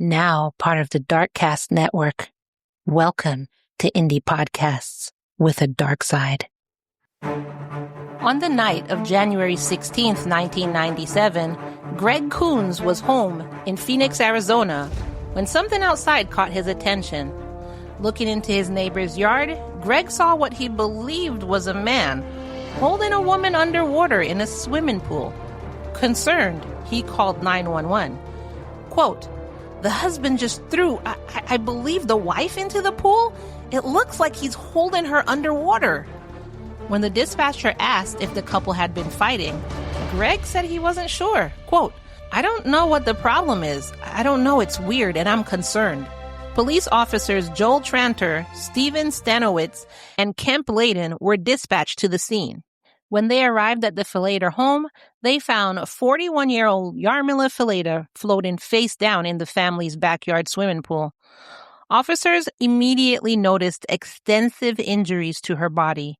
Now part of the Darkcast Network. Welcome to Indie Podcasts with a Dark Side. On the night of January 16th, 1997, Greg Coons was home in Phoenix, Arizona, when something outside caught his attention. Looking into his neighbor's yard, Greg saw what he believed was a man holding a woman underwater in a swimming pool. Concerned, he called 911. Quote, "The husband just threw, I believe, the wife into the pool? It looks like he's holding her underwater." When the dispatcher asked if the couple had been fighting, Greg said he wasn't sure. Quote, "I don't know what the problem is. I don't know, it's weird, and I'm concerned." Police officers Joel Tranter, Steven Stanowitz, and Kemp Layden were dispatched to the scene. When they arrived at the Falater home, they found 41-year-old Yarmila Falater floating face down in the family's backyard swimming pool. Officers immediately noticed extensive injuries to her body.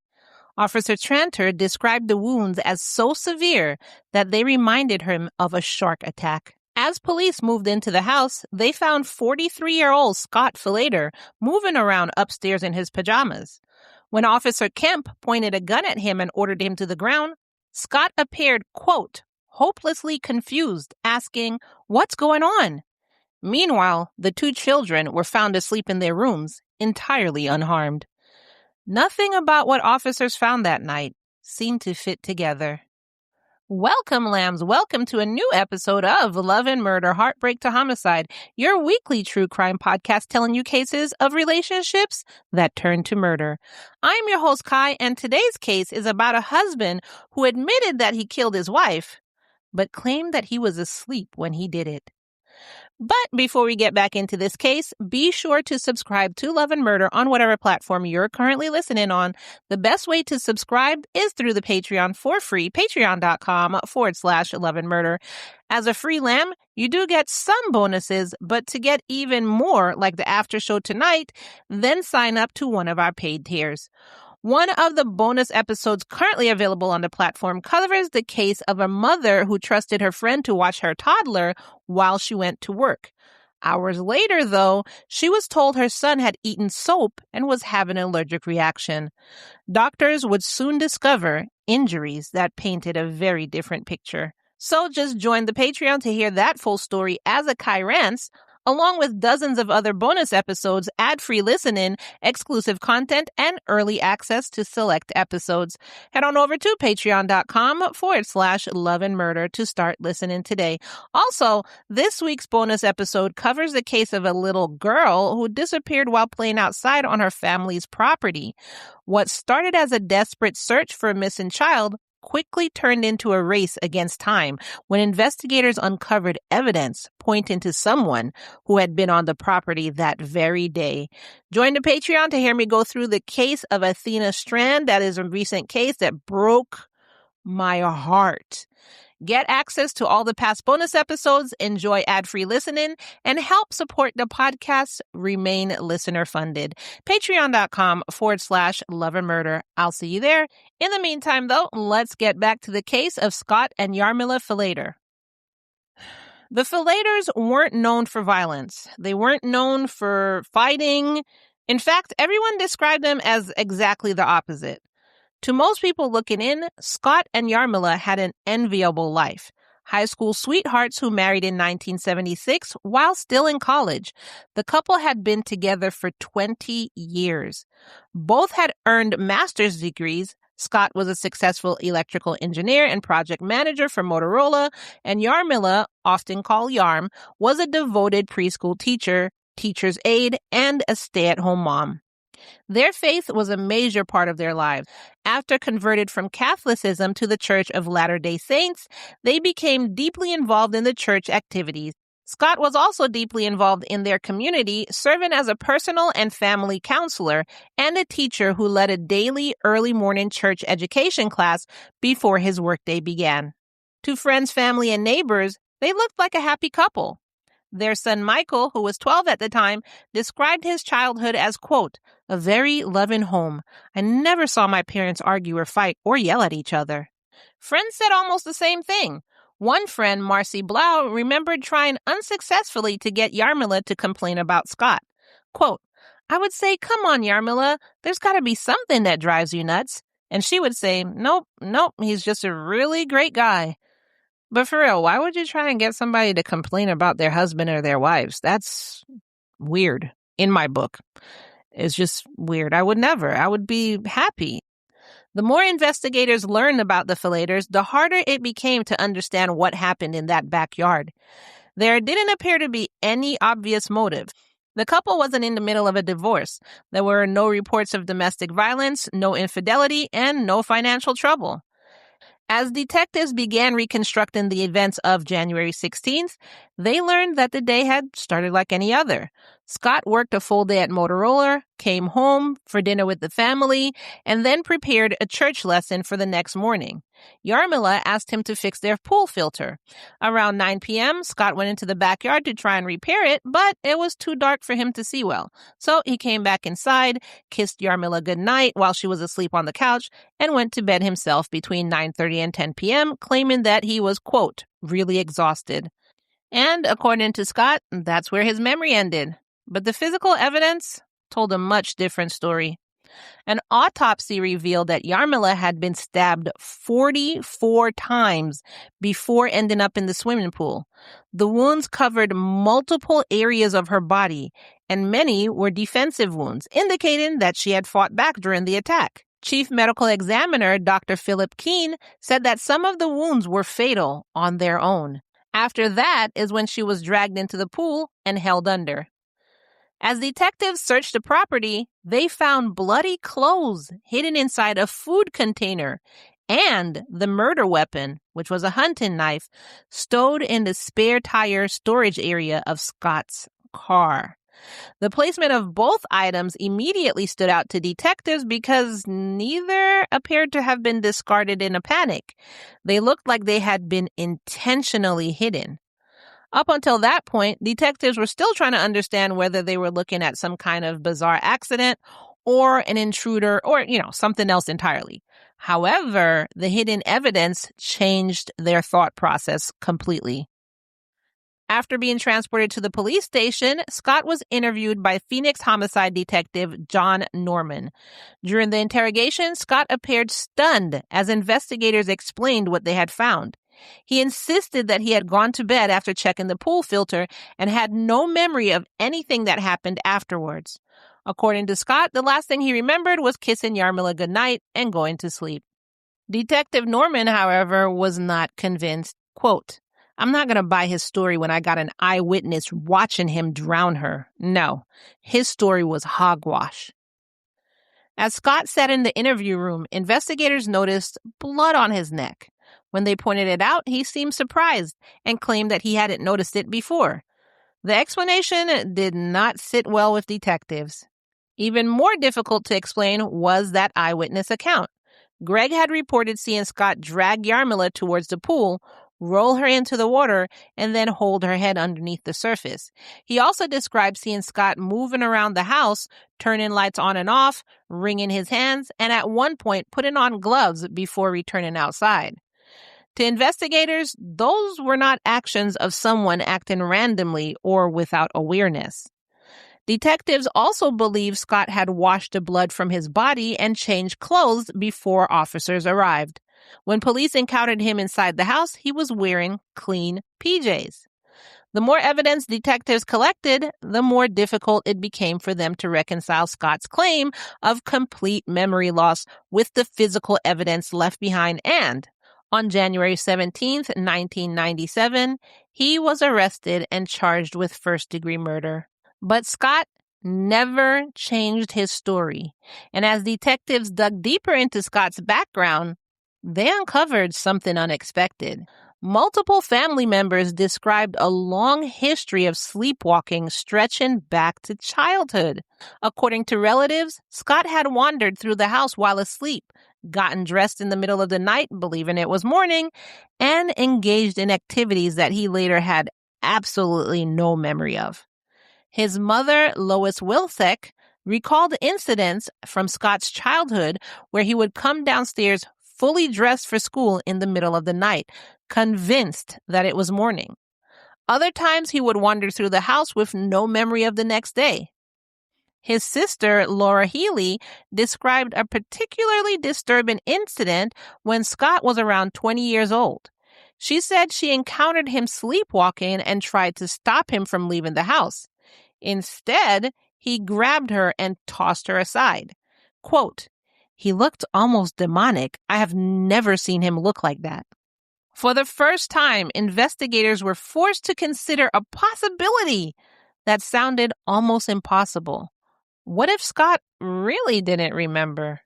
Officer Tranter described the wounds as so severe that they reminded him of a shark attack. As police moved into the house, they found 43-year-old Scott Falater moving around upstairs in his pajamas. When Officer Kemp pointed a gun at him and ordered him to the ground, Scott appeared, quote, hopelessly confused, asking, "What's going on?" Meanwhile, the two children were found asleep in their rooms, entirely unharmed. Nothing about what officers found that night seemed to fit together. Welcome, lambs. Welcome to a new episode of Love and Murder, Heartbreak to Homicide, your weekly true crime podcast telling you cases of relationships that turn to murder. I'm your host, Kai, and today's case is about a husband who admitted that he killed his wife, but claimed that he was asleep when he did it. But before we get back into this case, be sure to subscribe to Love and Murder on whatever platform you're currently listening on. The best way to subscribe is through the Patreon for free, patreon.com/Love and Murder. As a free lamb, you do get some bonuses, but to get even more, like the after show tonight, then sign up to one of our paid tiers. One of the bonus episodes currently available on the platform covers the case of a mother who trusted her friend to watch her toddler while she went to work. Hours later, though, she was told her son had eaten soap and was having an allergic reaction. Doctors would soon discover injuries that painted a very different picture. So just join the Patreon to hear that full story as a Kai rants, along with dozens of other bonus episodes, ad-free listening, exclusive content, and early access to select episodes. Head on over to patreon.com/Love and Murder to start listening today. Also, this week's bonus episode covers the case of a little girl who disappeared while playing outside on her family's property. What started as a desperate search for a missing child quickly turned into a race against time when investigators uncovered evidence pointing to someone who had been on the property that very day. Join the Patreon to hear me go through the case of Athena Strand. That is a recent case that broke my heart. Get access to all the past bonus episodes, enjoy ad-free listening, and help support the podcast remain listener-funded. Patreon.com/Love and Murder. I'll see you there. In the meantime, though, let's get back to the case of Scott and Yarmila Falater. The Falaters weren't known for violence. They weren't known for fighting. In fact, everyone described them as exactly the opposite. To most people looking in, Scott and Yarmila had an enviable life. High school sweethearts who married in 1976 while still in college. The couple had been together for 20 years. Both had earned master's degrees. Scott was a successful electrical engineer and project manager for Motorola, and Yarmila, often called Yarm, was a devoted preschool teacher, teacher's aide, and a stay-at-home mom. Their faith was a major part of their lives. After converted from Catholicism to the Church of Latter-day Saints, they became deeply involved in the church activities. Scott was also deeply involved in their community, serving as a personal and family counselor and a teacher who led a daily early morning church education class before his workday began. To friends, family, and neighbors, they looked like a happy couple. Their son Michael, who was 12 at the time, described his childhood as, quote, "a very loving home. I never saw my parents argue or fight or yell at each other." Friends said almost the same thing. One friend, Marcy Blau, remembered trying unsuccessfully to get Yarmila to complain about Scott. Quote, "I would say, 'Come on, Yarmila, there's got to be something that drives you nuts.' And she would say, 'Nope, he's just a really great guy.'" But for real, why would you try and get somebody to complain about their husband or their wives? That's weird in my book. It's just weird. I would never. I would be happy. The more investigators learned about the Falaters, the harder it became to understand what happened in that backyard. There didn't appear to be any obvious motive. The couple wasn't in the middle of a divorce. There were no reports of domestic violence, no infidelity, and no financial trouble. As detectives began reconstructing the events of January 16th, they learned that the day had started like any other. Scott worked a full day at Motorola, came home for dinner with the family, and then prepared a church lesson for the next morning. Yarmila asked him to fix their pool filter. Around 9 p.m., Scott went into the backyard to try and repair it, but it was too dark for him to see well. So he came back inside, kissed Yarmila goodnight while she was asleep on the couch, and went to bed himself between 9:30 and 10 p.m., claiming that he was, quote, really exhausted. And according to Scott, that's where his memory ended. But the physical evidence told a much different story. An autopsy revealed that Yarmila had been stabbed 44 times before ending up in the swimming pool. The wounds covered multiple areas of her body, and many were defensive wounds, indicating that she had fought back during the attack. Chief Medical Examiner Dr. Philip Keene said that some of the wounds were fatal on their own. After that is when she was dragged into the pool and held under. As detectives searched the property, they found bloody clothes hidden inside a food container and the murder weapon, which was a hunting knife, stowed in the spare tire storage area of Scott's car. The placement of both items immediately stood out to detectives because neither appeared to have been discarded in a panic. They looked like they had been intentionally hidden. Up until that point, detectives were still trying to understand whether they were looking at some kind of bizarre accident or an intruder or, something else entirely. However, the hidden evidence changed their thought process completely. After being transported to the police station, Scott was interviewed by Phoenix homicide detective John Norman. During the interrogation, Scott appeared stunned as investigators explained what they had found. He insisted that he had gone to bed after checking the pool filter and had no memory of anything that happened afterwards. According to Scott, the last thing he remembered was kissing Yarmila goodnight and going to sleep. Detective Norman, however, was not convinced. Quote, "I'm not going to buy his story when I got an eyewitness watching him drown her. No, his story was hogwash." As Scott sat in the interview room, investigators noticed blood on his neck. When they pointed it out, he seemed surprised and claimed that he hadn't noticed it before. The explanation did not sit well with detectives. Even more difficult to explain was that eyewitness account. Greg had reported seeing Scott drag Yarmila towards the pool, roll her into the water, and then hold her head underneath the surface. He also described seeing Scott moving around the house, turning lights on and off, wringing his hands, and at one point putting on gloves before returning outside. To investigators, those were not actions of someone acting randomly or without awareness. Detectives also believe Scott had washed the blood from his body and changed clothes before officers arrived. When police encountered him inside the house, he was wearing clean PJs. The more evidence detectives collected, the more difficult it became for them to reconcile Scott's claim of complete memory loss with the physical evidence left behind, and on January 17th, 1997, he was arrested and charged with first-degree murder. But Scott never changed his story. And as detectives dug deeper into Scott's background, they uncovered something unexpected. Multiple family members described a long history of sleepwalking stretching back to childhood. According to relatives, Scott had wandered through the house while asleep, gotten dressed in the middle of the night, believing it was morning, and engaged in activities that he later had absolutely no memory of. His mother, Lois Wilczek, recalled incidents from Scott's childhood where he would come downstairs fully dressed for school in the middle of the night, convinced that it was morning. Other times he would wander through the house with no memory of the next day. His sister, Laura Healy, described a particularly disturbing incident when Scott was around 20 years old. She said she encountered him sleepwalking and tried to stop him from leaving the house. Instead, he grabbed her and tossed her aside. Quote, "He looked almost demonic. I have never seen him look like that." For the first time, investigators were forced to consider a possibility that sounded almost impossible. What if Scott really didn't remember?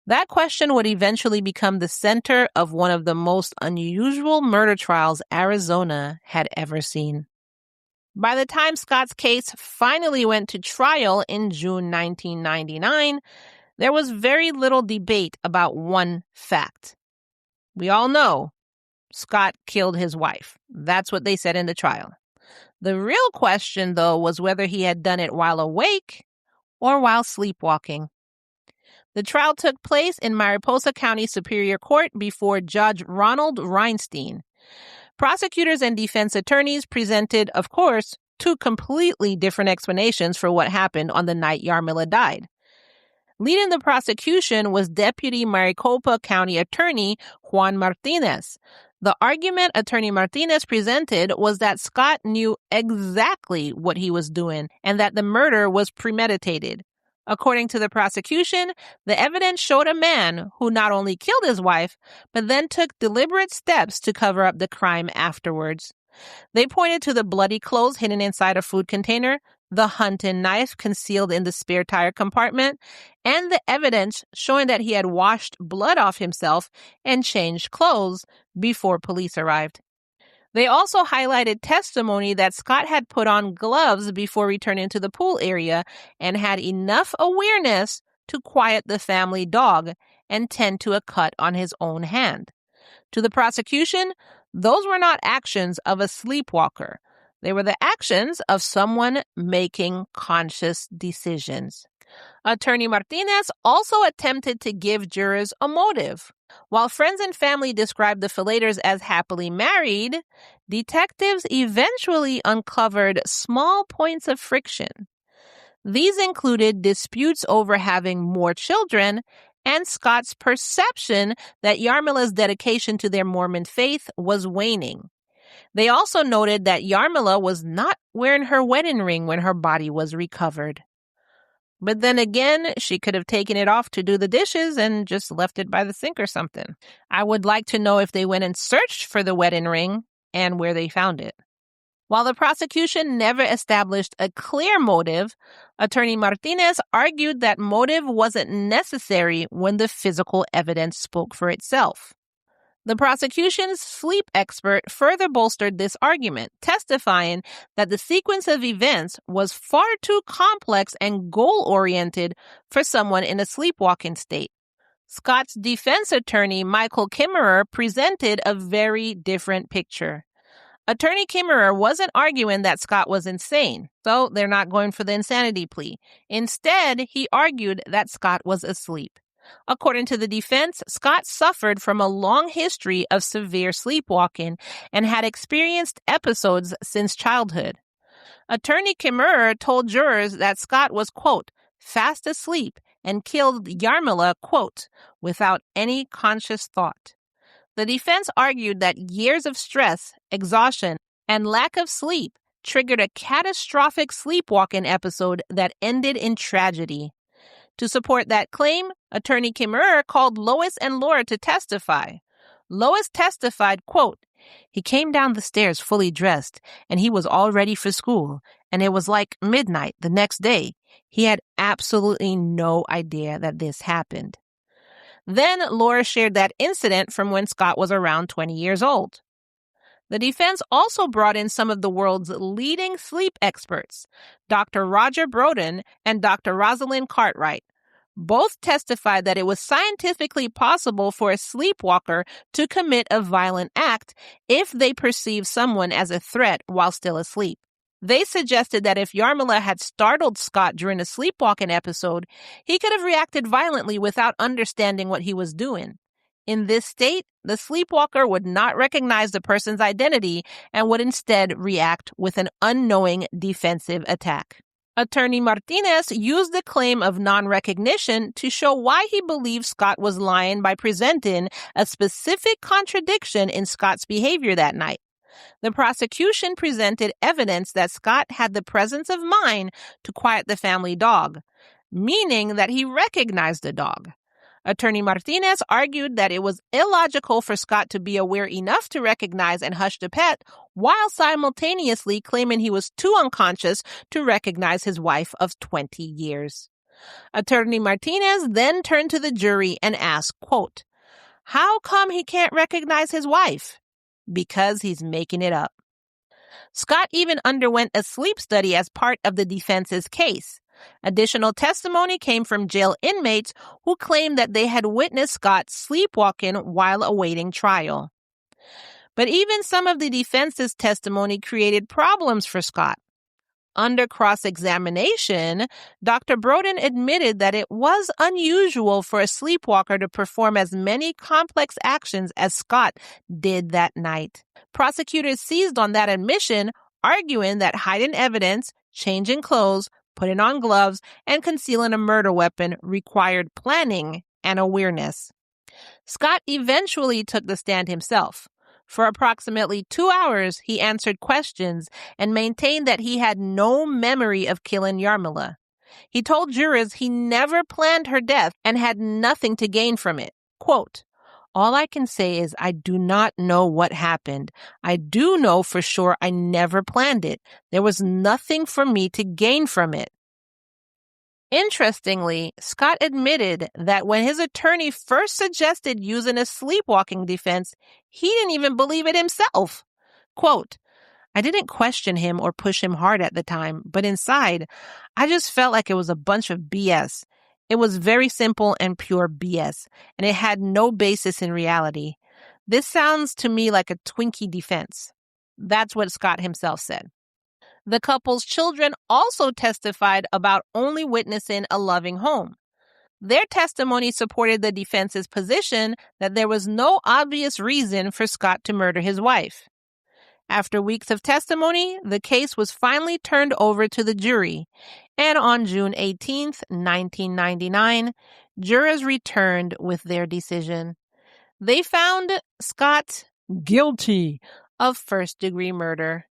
That question would eventually become the center of one of the most unusual murder trials Arizona had ever seen. By the time Scott's case finally went to trial in June 1999, there was very little debate about one fact. We all know Scott killed his wife. That's what they said in the trial. The real question, though, was whether he had done it while awake or while sleepwalking. The trial took place in Mariposa County Superior Court before Judge Ronald Reinstein. Prosecutors and defense attorneys presented, of course, two completely different explanations for what happened on the night Yarmila died. Leading the prosecution was Deputy Maricopa County Attorney Juan Martinez. The argument Attorney Martinez presented was that Scott knew exactly what he was doing and that the murder was premeditated. According to the prosecution, the evidence showed a man who not only killed his wife, but then took deliberate steps to cover up the crime afterwards. They pointed to the bloody clothes hidden inside a food container, the hunting knife concealed in the spare tire compartment, and the evidence showing that he had washed blood off himself and changed clothes before police arrived. They also highlighted testimony that Scott had put on gloves before returning to the pool area and had enough awareness to quiet the family dog and tend to a cut on his own hand. To the prosecution, those were not actions of a sleepwalker. They were the actions of someone making conscious decisions. Attorney Martinez also attempted to give jurors a motive. While friends and family described the Falaters as happily married, detectives eventually uncovered small points of friction. These included disputes over having more children and Scott's perception that Yarmila's dedication to their Mormon faith was waning. They also noted that Yarmila was not wearing her wedding ring when her body was recovered. But then again, she could have taken it off to do the dishes and just left it by the sink or something. I would like to know if they went and searched for the wedding ring and where they found it. While the prosecution never established a clear motive, Attorney Martinez argued that motive wasn't necessary when the physical evidence spoke for itself. The prosecution's sleep expert further bolstered this argument, testifying that the sequence of events was far too complex and goal-oriented for someone in a sleepwalking state. Scott's defense attorney, Michael Kimmerer, presented a very different picture. Attorney Kimmerer wasn't arguing that Scott was insane, so they're not going for the insanity plea. Instead, he argued that Scott was asleep. According to the defense, Scott suffered from a long history of severe sleepwalking and had experienced episodes since childhood. Attorney Kimmerer told jurors that Scott was, quote, fast asleep and killed Yarmila, quote, without any conscious thought. The defense argued that years of stress, exhaustion, and lack of sleep triggered a catastrophic sleepwalking episode that ended in tragedy. To support that claim, Attorney Kimmerer called Lois and Laura to testify. Lois testified, quote, he came down the stairs fully dressed, and he was all ready for school, and it was like midnight the next day. He had absolutely no idea that this happened. Then Laura shared that incident from when Scott was around 20 years old. The defense also brought in some of the world's leading sleep experts, Dr. Roger Broden and Dr. Rosalind Cartwright. Both testified that it was scientifically possible for a sleepwalker to commit a violent act if they perceive someone as a threat while still asleep. They suggested that if Yarmila had startled Scott during a sleepwalking episode, he could have reacted violently without understanding what he was doing. In this state, the sleepwalker would not recognize the person's identity and would instead react with an unknowing defensive attack. Attorney Martinez used the claim of non-recognition to show why he believed Scott was lying by presenting a specific contradiction in Scott's behavior that night. The prosecution presented evidence that Scott had the presence of mind to quiet the family dog, meaning that he recognized the dog. Attorney Martinez argued that it was illogical for Scott to be aware enough to recognize and hush the pet, while simultaneously claiming he was too unconscious to recognize his wife of 20 years. Attorney Martinez then turned to the jury and asked, quote, "How come he can't recognize his wife?" "Because he's making it up." Scott even underwent a sleep study as part of the defense's case. Additional testimony came from jail inmates who claimed that they had witnessed Scott sleepwalking while awaiting trial. But even some of the defense's testimony created problems for Scott. Under cross-examination, Dr. Broden admitted that it was unusual for a sleepwalker to perform as many complex actions as Scott did that night. Prosecutors seized on that admission, arguing that hiding evidence, changing clothes, putting on gloves, and concealing a murder weapon required planning and awareness. Scott eventually took the stand himself. For approximately 2 hours, he answered questions and maintained that he had no memory of killing Yarmila. He told jurors he never planned her death and had nothing to gain from it. Quote, "All I can say is I do not know what happened. I do know for sure I never planned it. There was nothing for me to gain from it." Interestingly, Scott admitted that when his attorney first suggested using a sleepwalking defense, he didn't even believe it himself. Quote, "I didn't question him or push him hard at the time, but inside, I just felt like it was a bunch of BS. It was very simple and pure BS, and it had no basis in reality. This sounds to me like a Twinkie defense." That's what Scott himself said. The couple's children also testified about only witnessing a loving home. Their testimony supported the defense's position that there was no obvious reason for Scott to murder his wife. After weeks of testimony, the case was finally turned over to the jury, and on June 18th, 1999, jurors returned with their decision. They found Scott guilty of first-degree murder.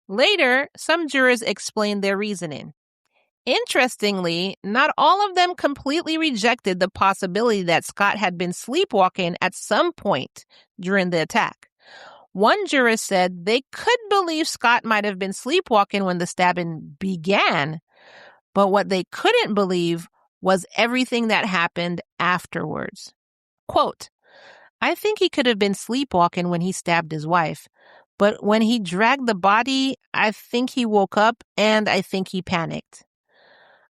Later, some jurors explained their reasoning. Interestingly, not all of them completely rejected the possibility that Scott had been sleepwalking at some point during the attack. One juror said they could believe Scott might have been sleepwalking when the stabbing began, but what they couldn't believe was everything that happened afterwards. Quote, "I think he could have been sleepwalking when he stabbed his wife. But when he dragged the body, I think he woke up and I think he panicked."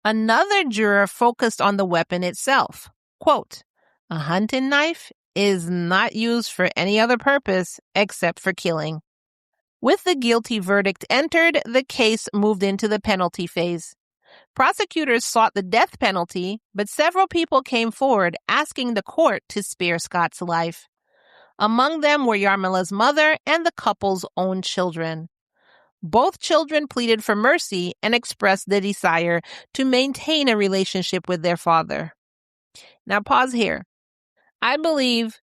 Another juror focused on the weapon itself. Quote, "A hunting knife is not used for any other purpose except for killing." With the guilty verdict entered, the case moved into the penalty phase. Prosecutors sought the death penalty, but several people came forward asking the court to spare Scott's life. Among them were Yarmila's mother and the couple's own children. Both children pleaded for mercy and expressed the desire to maintain a relationship with their father. Now pause here. I believe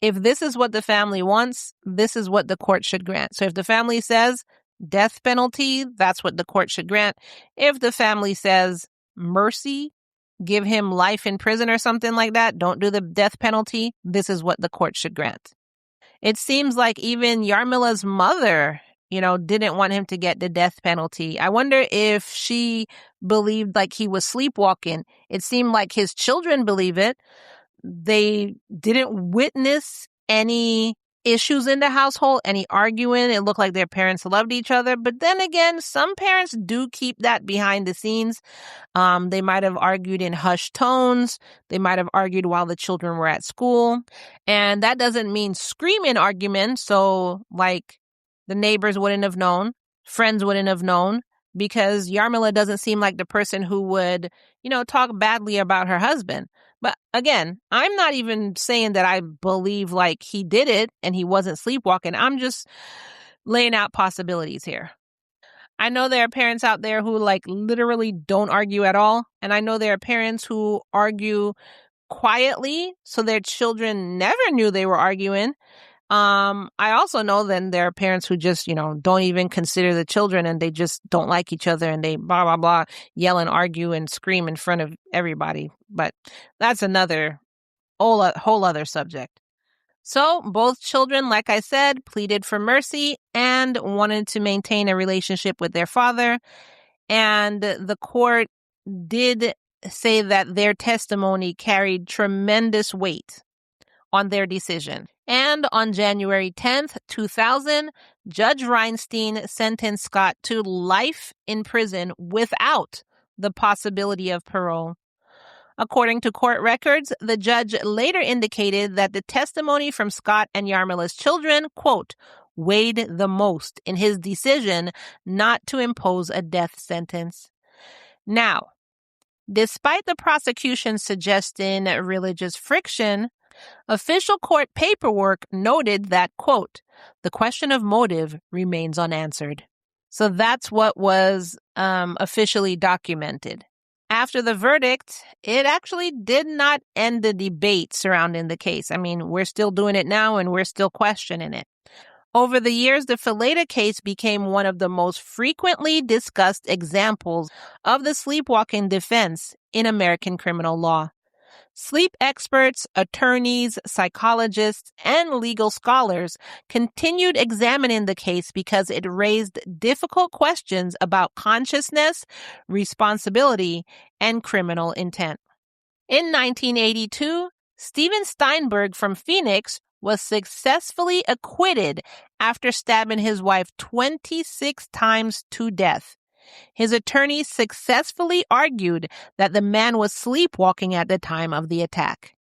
if this is what the family wants, this is what the court should grant. So if the family says death penalty, that's what the court should grant. If the family says mercy, give him life in prison or something like that, don't do the death penalty, this is what the court should grant. It seems like even Yarmila's mother, didn't want him to get the death penalty. I wonder if she believed like he was sleepwalking. It seemed like his children believe it. They didn't witness any issues in the household, any arguing. It looked like their parents loved each other. But then again, some parents do keep that behind the scenes. They might have argued in hushed tones. They might have argued while the children were at school. And that doesn't mean screaming arguments. So like the neighbors wouldn't have known, friends wouldn't have known, because Yarmila doesn't seem like the person who would, talk badly about her husband. But again, I'm not even saying that I believe like he did it and he wasn't sleepwalking. I'm just laying out possibilities here. I know there are parents out there who like literally don't argue at all. And I know there are parents who argue quietly so their children never knew they were arguing. I also know then there are parents who just, don't even consider the children and they just don't like each other and they blah, blah, blah, yell and argue and scream in front of everybody. But that's another whole other subject. So both children, like I said, pleaded for mercy and wanted to maintain a relationship with their father. And the court did say that their testimony carried tremendous weight on their decision. And on January 10th, 2000, Judge Reinstein sentenced Scott to life in prison without the possibility of parole. According to court records, the judge later indicated that the testimony from Scott and Yarmila's children, quote, weighed the most in his decision not to impose a death sentence. Now, despite the prosecution suggesting religious friction, official court paperwork noted that, quote, the question of motive remains unanswered. So that's what was officially documented. After the verdict, it actually did not end the debate surrounding the case. I mean, we're still doing it now and we're still questioning it. Over the years, the Falater case became one of the most frequently discussed examples of the sleepwalking defense in American criminal law. Sleep experts, attorneys, psychologists, and legal scholars continued examining the case because it raised difficult questions about consciousness, responsibility, and criminal intent. In 1982, Steven Steinberg from Phoenix was successfully acquitted after stabbing his wife 26 times to death. His attorney successfully argued that the man was sleepwalking at the time of the attack.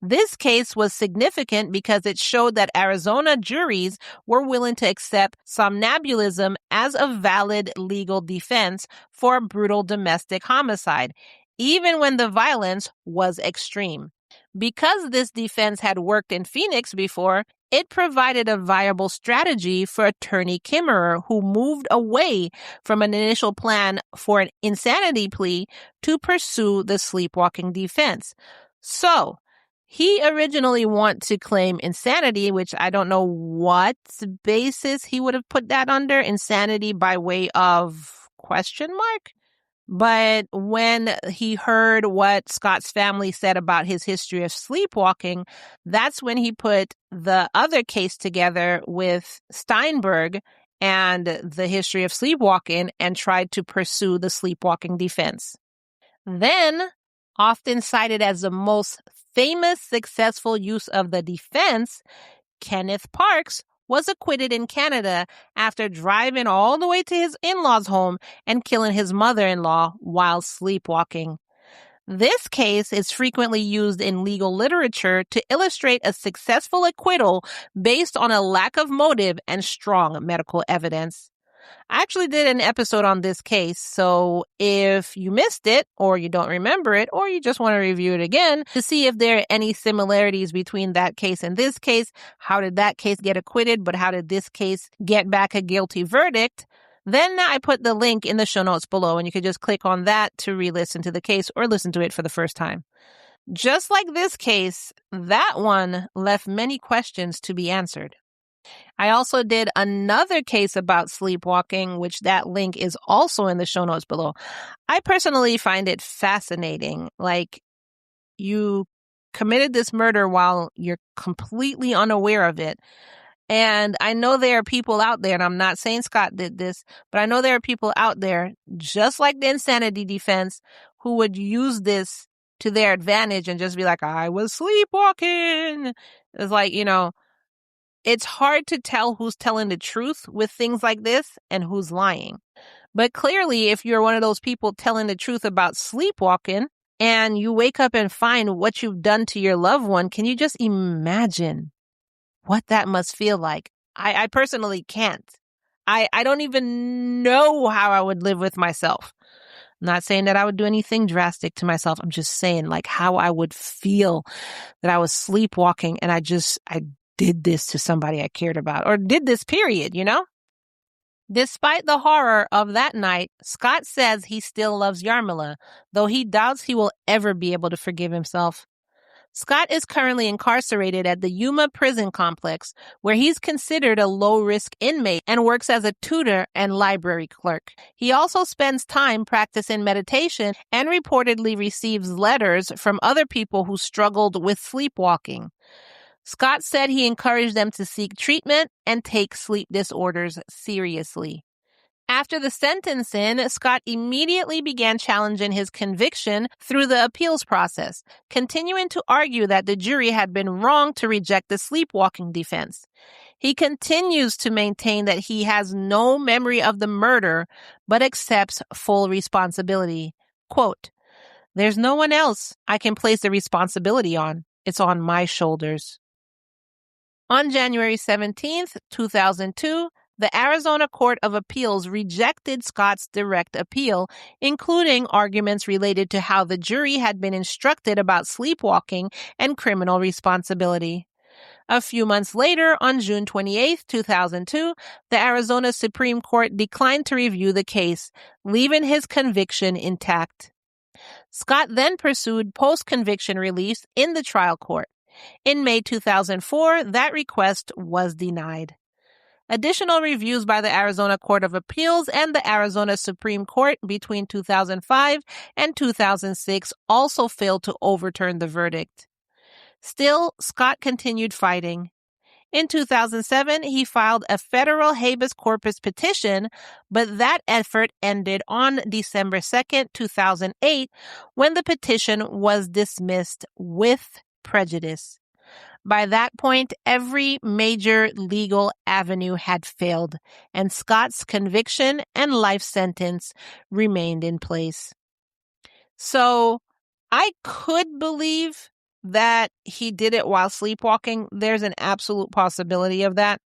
This case was significant because it showed that Arizona juries were willing to accept somnambulism as a valid legal defense for a brutal domestic homicide, even when the violence was extreme. Because this defense had worked in Phoenix before, it provided a viable strategy for attorney Kimmerer, who moved away from an initial plan for an insanity plea to pursue the sleepwalking defense. So, he originally wanted to claim insanity, which I don't know what basis he would have put that under, insanity by way of question mark. But when he heard what Scott's family said about his history of sleepwalking, that's when he put the other case together with Steinberg and the history of sleepwalking and tried to pursue the sleepwalking defense. Then, often cited as the most famous successful use of the defense, Kenneth Parks was acquitted in Canada after driving all the way to his in-laws' home and killing his mother-in-law while sleepwalking. This case is frequently used in legal literature to illustrate a successful acquittal based on a lack of motive and strong medical evidence. I actually did an episode on this case, so if you missed it, or you don't remember it, or you just want to review it again to see if there are any similarities between that case and this case, how did that case get acquitted, but how did this case get back a guilty verdict, then I put the link in the show notes below, and you could just click on that to re-listen to the case or listen to it for the first time. Just like this case, that one left many questions to be answered. I also did another case about sleepwalking, which that link is also in the show notes below. I personally find it fascinating. Like, you committed this murder while you're completely unaware of it. And I know there are people out there, and I'm not saying Scott did this, but I know there are people out there, just like the insanity defense, who would use this to their advantage and just be like, I was sleepwalking. It's like, it's hard to tell who's telling the truth with things like this and who's lying. But clearly, if you're one of those people telling the truth about sleepwalking and you wake up and find what you've done to your loved one, can you just imagine what that must feel like? I personally can't. I don't even know how I would live with myself. Not saying that I would do anything drastic to myself. I'm just saying like how I would feel that I was sleepwalking and I did this to somebody I cared about or did this period, you know? Despite the horror of that night, Scott says he still loves Yarmila, though he doubts he will ever be able to forgive himself. Scott is currently incarcerated at the Yuma prison complex, where he's considered a low-risk inmate and works as a tutor and library clerk. He also spends time practicing meditation and reportedly receives letters from other people who struggled with sleepwalking. Scott said he encouraged them to seek treatment and take sleep disorders seriously. After the sentencing, Scott immediately began challenging his conviction through the appeals process, continuing to argue that the jury had been wrong to reject the sleepwalking defense. He continues to maintain that he has no memory of the murder, but accepts full responsibility. Quote, "There's no one else I can place the responsibility on. It's on my shoulders." On January 17th, 2002, the Arizona Court of Appeals rejected Scott's direct appeal, including arguments related to how the jury had been instructed about sleepwalking and criminal responsibility. A few months later, on June 28, 2002, the Arizona Supreme Court declined to review the case, leaving his conviction intact. Scott then pursued post-conviction relief in the trial court. In May 2004, that request was denied. Additional reviews by the Arizona Court of Appeals and the Arizona Supreme Court between 2005 and 2006 also failed to overturn the verdict. Still, Scott continued fighting. In 2007, he filed a federal habeas corpus petition, but that effort ended on December 2nd, 2008, when the petition was dismissed with prejudice. By that point, every major legal avenue had failed, and Scott's conviction and life sentence remained in place. So I could believe that he did it while sleepwalking. There's an absolute possibility of that.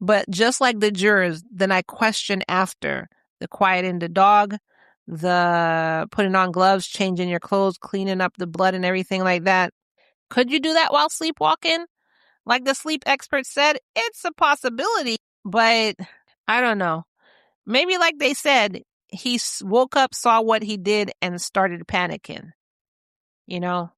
But just like the jurors, then I question after the quieting the dog, the putting on gloves, changing your clothes, cleaning up the blood and everything like that. Could you do that while sleepwalking? Like the sleep expert said, it's a possibility, but I don't know. Maybe like they said, he woke up, saw what he did, and started panicking. You know?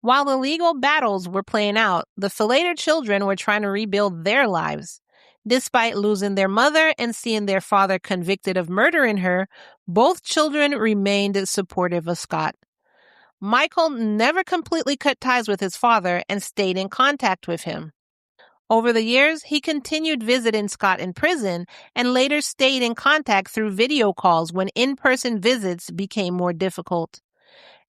While the legal battles were playing out, the Falater children were trying to rebuild their lives. Despite losing their mother and seeing their father convicted of murdering her, both children remained supportive of Scott. Michael never completely cut ties with his father and stayed in contact with him. Over the years, he continued visiting Scott in prison and later stayed in contact through video calls when in-person visits became more difficult.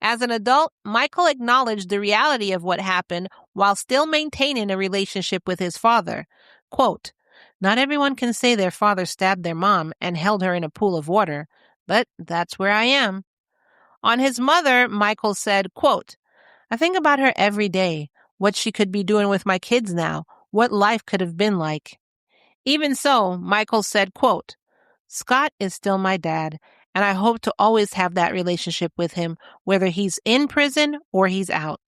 As an adult, Michael acknowledged the reality of what happened while still maintaining a relationship with his father. Quote, "Not everyone can say their father stabbed their mom and held her in a pool of water, but that's where I am." On his mother, Michael said, quote, "I think about her every day, what she could be doing with my kids now, what life could have been like." Even so, Michael said, quote, "Scott is still my dad, and I hope to always have that relationship with him, whether he's in prison or he's out."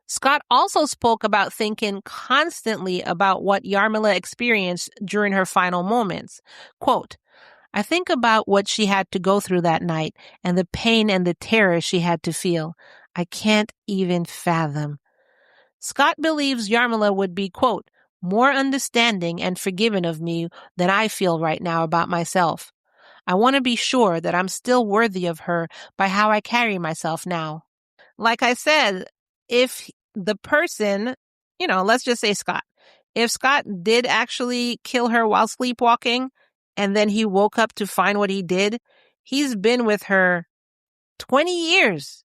Scott also spoke about thinking constantly about what Yarmila experienced during her final moments. Quote, "I think about what she had to go through that night and the pain and the terror she had to feel. I can't even fathom." Scott believes Yarmila would be, quote, "more understanding and forgiving of me than I feel right now about myself. I want to be sure that I'm still worthy of her by how I carry myself now." Like I said, if the person, let's just say Scott, if Scott did actually kill her while sleepwalking, and then he woke up to find what he did, he's been with her 20 years.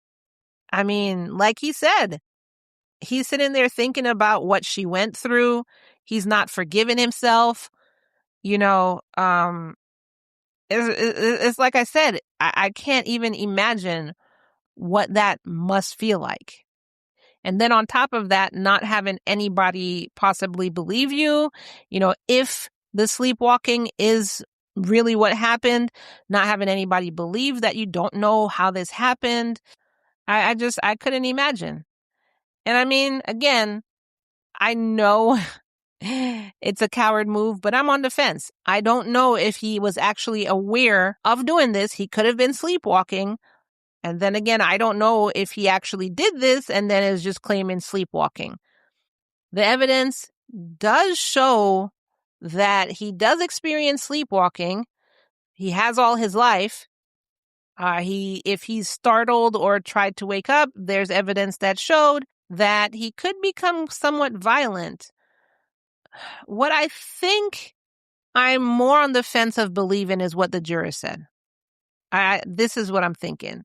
I mean, like he said, he's sitting there thinking about what she went through. He's not forgiven himself. It's like I said, I can't even imagine what that must feel like. And then on top of that, not having anybody possibly believe you, if the sleepwalking is really what happened, not having anybody believe that you don't know how this happened. I couldn't imagine. And I mean, again, I know it's a coward move, but I'm on the fence. I don't know if he was actually aware of doing this. He could have been sleepwalking. And then again, I don't know if he actually did this and then is just claiming sleepwalking. The evidence does show that he does experience sleepwalking. He has all his life. If he's startled or tried to wake up, there's evidence that showed that he could become somewhat violent. What I think I'm more on the fence of believing is what the juror said. This is what I'm thinking.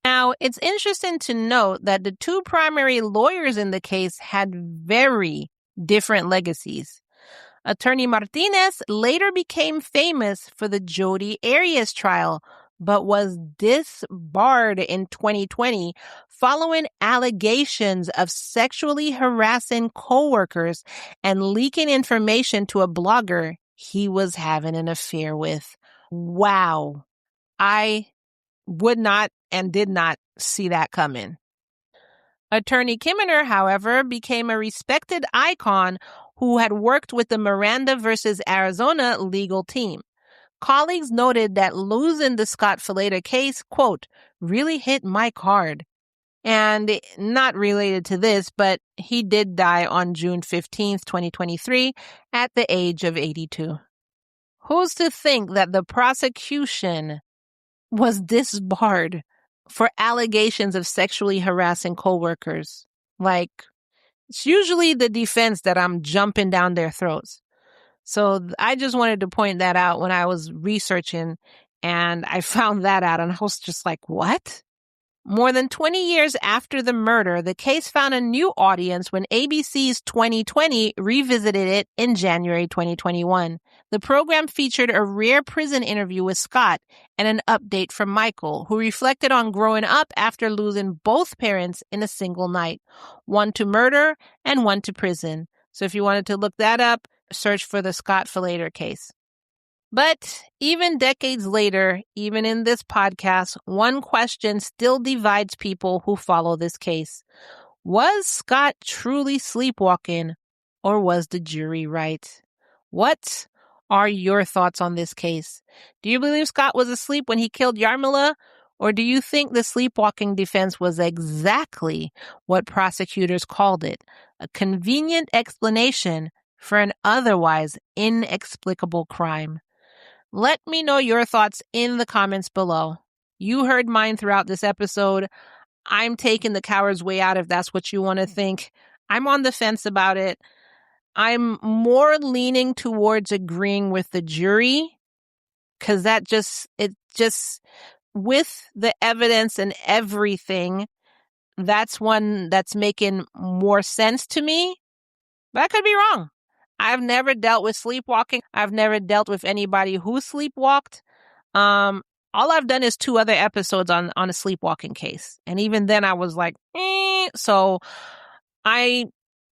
Now, it's interesting to note that the two primary lawyers in the case had very different legacies. Attorney Martinez later became famous for the Jodi Arias trial, but was disbarred in 2020 following allegations of sexually harassing coworkers and leaking information to a blogger he was having an affair with. Wow. I would not and did not see that coming. Attorney Kimmerer, however, became a respected icon who had worked with the Miranda versus Arizona legal team. Colleagues noted that losing the Scott Falater case, quote, really hit Mike hard. And not related to this, but he did die on June 15th, 2023, at the age of 82. Who's to think that the prosecution was disbarred for allegations of sexually harassing coworkers? Like, it's usually the defense that I'm jumping down their throats. So I just wanted to point that out when I was researching, and I found that out, and I was just like, what? More than 20 years after the murder, the case found a new audience when ABC's 2020 revisited it in January 2021. The program featured a rare prison interview with Scott and an update from Michael, who reflected on growing up after losing both parents in a single night, one to murder and one to prison. So if you wanted to look that up, search for the Scott Falater case. But even decades later, even in this podcast, one question still divides people who follow this case. Was Scott truly sleepwalking, or was the jury right? What are your thoughts on this case? Do you believe Scott was asleep when he killed Yarmila, or do you think the sleepwalking defense was exactly what prosecutors called it, a convenient explanation for an otherwise inexplicable crime? Let me know your thoughts in the comments below. You heard mine throughout this episode. I'm taking the coward's way out if that's what you want to think. I'm on the fence about it. I'm more leaning towards agreeing with the jury because with the evidence and everything, that's one that's making more sense to me. But I could be wrong. I've never dealt with sleepwalking. I've never dealt with anybody who sleepwalked. All I've done is 2 other episodes on a sleepwalking case. And even then I was like, So I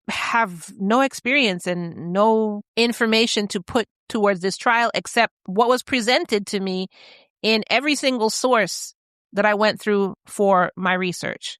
have no experience and no information to put towards this trial except what was presented to me in every single source that I went through for my research.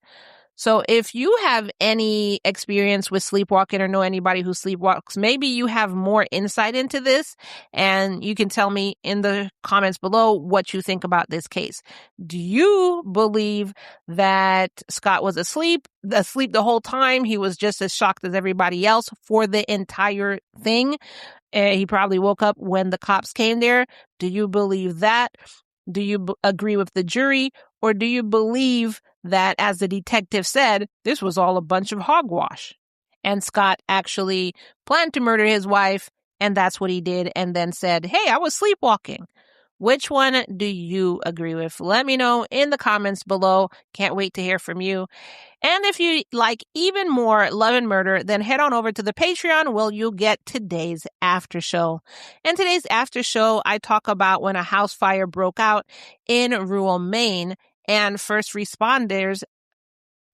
So if you have any experience with sleepwalking or know anybody who sleepwalks, maybe you have more insight into this and you can tell me in the comments below what you think about this case. Do you believe that Scott was asleep the whole time? He was just as shocked as everybody else for the entire thing. He probably woke up when the cops came there. Do you believe that? Do you agree with the jury? Or do you believe that, as the detective said, this was all a bunch of hogwash? And Scott actually planned to murder his wife, and that's what he did, and then said, hey, I was sleepwalking. Which one do you agree with? Let me know in the comments below. Can't wait to hear from you. And if you like even more Love and Murder, then head on over to the Patreon where you'll get today's after show. In today's after show, I talk about when a house fire broke out in rural Maine and first responders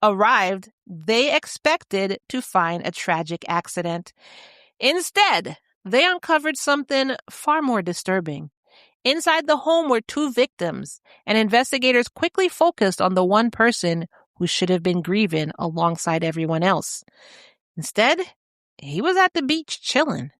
arrived. They expected to find a tragic accident. Instead, they uncovered something far more disturbing. Inside the home were 2 victims, and investigators quickly focused on the one person who should have been grieving alongside everyone else. Instead, he was at the beach chilling.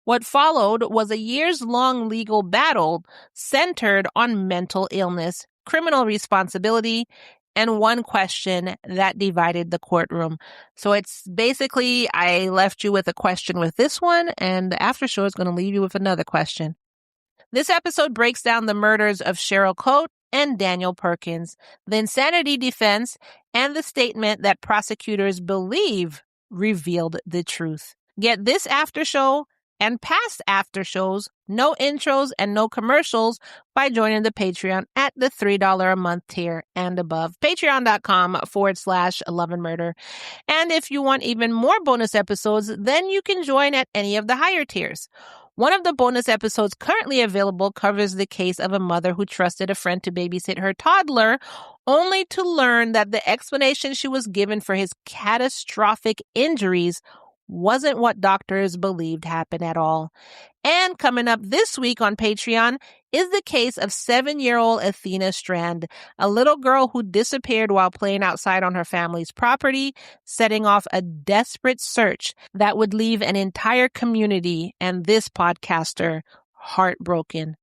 What followed was a years-long legal battle centered on mental illness, criminal responsibility, and one question that divided the courtroom. So it's basically, I left you with a question with this one, and the after show is going to leave you with another question. This episode breaks down the murders of Cheryl Cote and Daniel Perkins, the insanity defense, and the statement that prosecutors believe revealed the truth. Get this after show and past after shows, no intros and no commercials, by joining the Patreon at the $3 a month tier and above. Patreon.com/Love and Murder. And if you want even more bonus episodes, then you can join at any of the higher tiers. One of the bonus episodes currently available covers the case of a mother who trusted a friend to babysit her toddler, only to learn that the explanation she was given for his catastrophic injuries wasn't what doctors believed happened at all. And coming up this week on Patreon is the case of 7-year-old Athena Strand, a little girl who disappeared while playing outside on her family's property, setting off a desperate search that would leave an entire community and this podcaster heartbroken.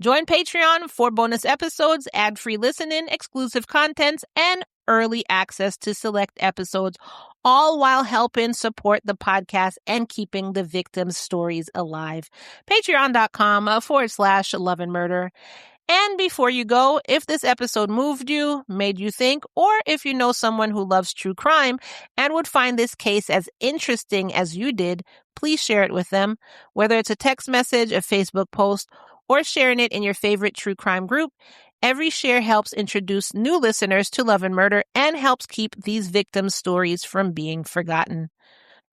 Join Patreon for bonus episodes, ad-free listening, exclusive contents, and early access to select episodes, all while helping support the podcast and keeping the victims' stories alive. Patreon.com/Love and Murder. And before you go, if this episode moved you, made you think, or if you know someone who loves true crime and would find this case as interesting as you did, please share it with them, whether it's a text message, a Facebook post, or sharing it in your favorite true crime group. Every share helps introduce new listeners to Love and Murder and helps keep these victims' stories from being forgotten.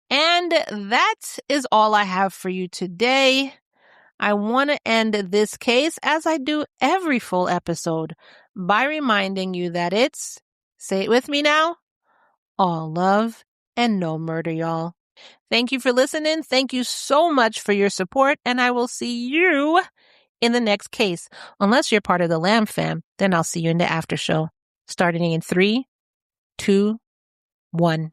And that is all I have for you today. I want to end this case, as I do every full episode, by reminding you that it's, say it with me now, all love and no murder, y'all. Thank you for listening. Thank you so much for your support, and I will see you in the next case. Unless you're part of the Lamb fam, then I'll see you in the after show. Starting in 3, 2, 1.